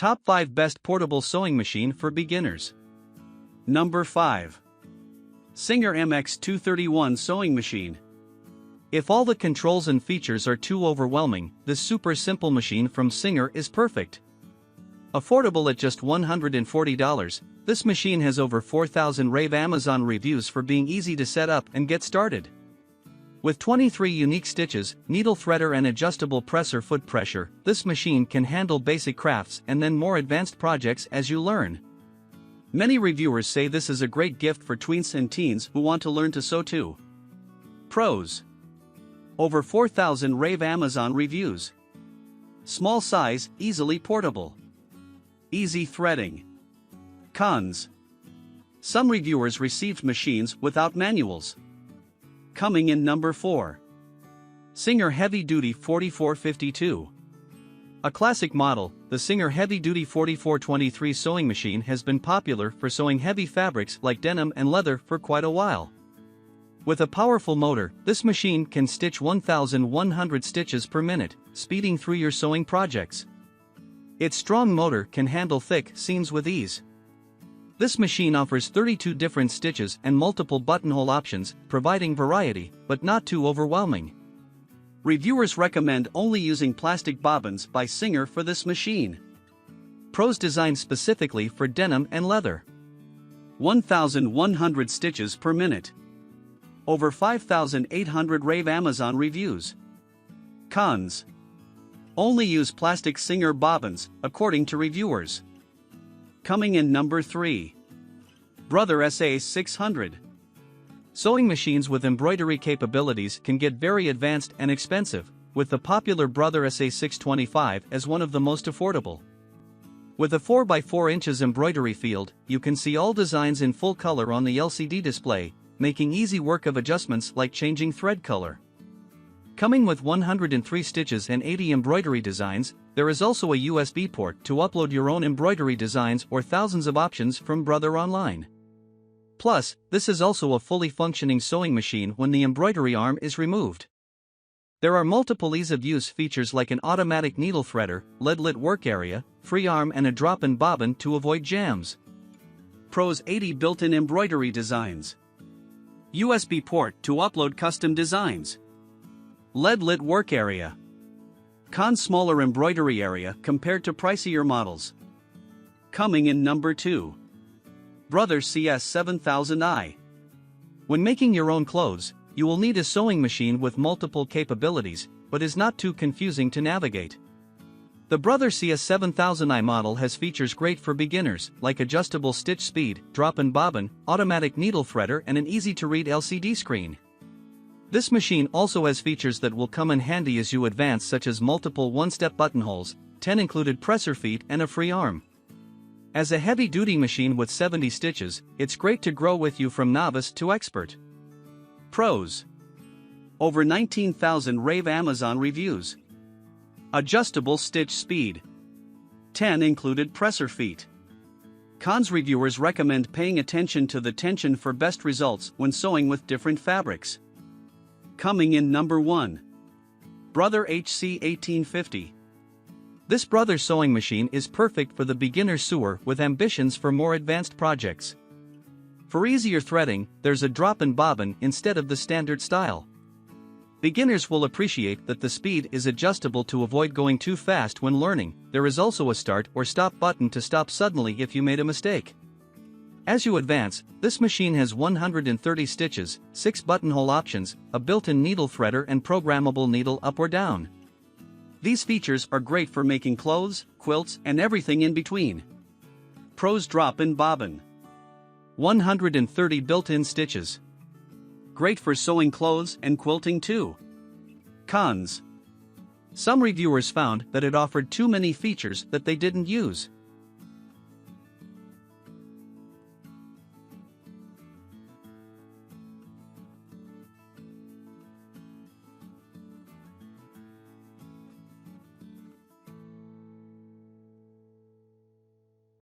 Top 5 Best Portable Sewing Machine for Beginners. Number 5. Singer MX231 Sewing Machine. If all the controls and features are too overwhelming, this super simple machine from Singer is perfect. Affordable at just $140, this machine has over 4,000 rave Amazon reviews for being easy to set up and get started. With 23 unique stitches, needle threader and adjustable presser foot pressure, this machine can handle basic crafts and then more advanced projects as you learn. Many reviewers say this is a great gift for tweens and teens who want to learn to sew too. Pros. Over 4,000 rave Amazon reviews. Small size, easily portable. Easy threading. Cons. Some reviewers received machines without manuals. Coming in number 4. Singer Heavy Duty 4452. A classic model, the Singer Heavy Duty 4423 sewing machine has been popular for sewing heavy fabrics like denim and leather for quite a while. With a powerful motor, this machine can stitch 1,100 stitches per minute, speeding through your sewing projects. Its strong motor can handle thick seams with ease. This machine offers 32 different stitches and multiple buttonhole options, providing variety, but not too overwhelming. Reviewers recommend only using plastic bobbins by Singer for this machine. Pros designed specifically for denim and leather. 1,100 stitches per minute. Over 5,800 rave Amazon reviews. Cons. Only use plastic Singer bobbins, according to reviewers. Coming in number 3. Brother SA600. Sewing machines with embroidery capabilities can get very advanced and expensive, with the popular Brother SA625 as one of the most affordable. With a 4x4 inches embroidery field, you can see all designs in full color on the LCD display, making easy work of adjustments like changing thread color. Coming with 103 stitches and 80 embroidery designs, there is also a USB port to upload your own embroidery designs or thousands of options from Brother Online. Plus, this is also a fully functioning sewing machine when the embroidery arm is removed. There are multiple ease-of-use features like an automatic needle threader, LED-lit work area, free arm and a drop-in bobbin to avoid jams. Pros: 80 built-in embroidery designs. USB port to upload custom designs. LED-lit work area. Cons: smaller embroidery area compared to pricier models. Coming in number 2. Brother CS7000i. When making your own clothes, you will need a sewing machine with multiple capabilities, but is not too confusing to navigate. The Brother CS7000i model has features great for beginners, like adjustable stitch speed, drop-in bobbin, automatic needle threader and an easy-to-read LCD screen. This machine also has features that will come in handy as you advance, such as multiple one-step buttonholes, 10 included presser feet and a free arm. As a heavy-duty machine with 70 stitches, it's great to grow with you from novice to expert. Pros. Over 19,000 rave Amazon reviews. Adjustable stitch speed. 10 included presser feet. Cons: reviewers recommend paying attention to the tension for best results when sewing with different fabrics. Coming in number 1. Brother HC1850. This Brother sewing machine is perfect for the beginner sewer with ambitions for more advanced projects. For easier threading, there's a drop-in bobbin instead of the standard style. Beginners will appreciate that the speed is adjustable to avoid going too fast when learning. There is also a start or stop button to stop suddenly if you made a mistake. As you advance, this machine has 130 stitches, 6 buttonhole options, a built-in needle threader and programmable needle up or down. These features are great for making clothes, quilts, and everything in between. Pros: drop-in bobbin. 130 built-in stitches. Great for sewing clothes and quilting too. Cons. Some reviewers found that it offered too many features that they didn't use.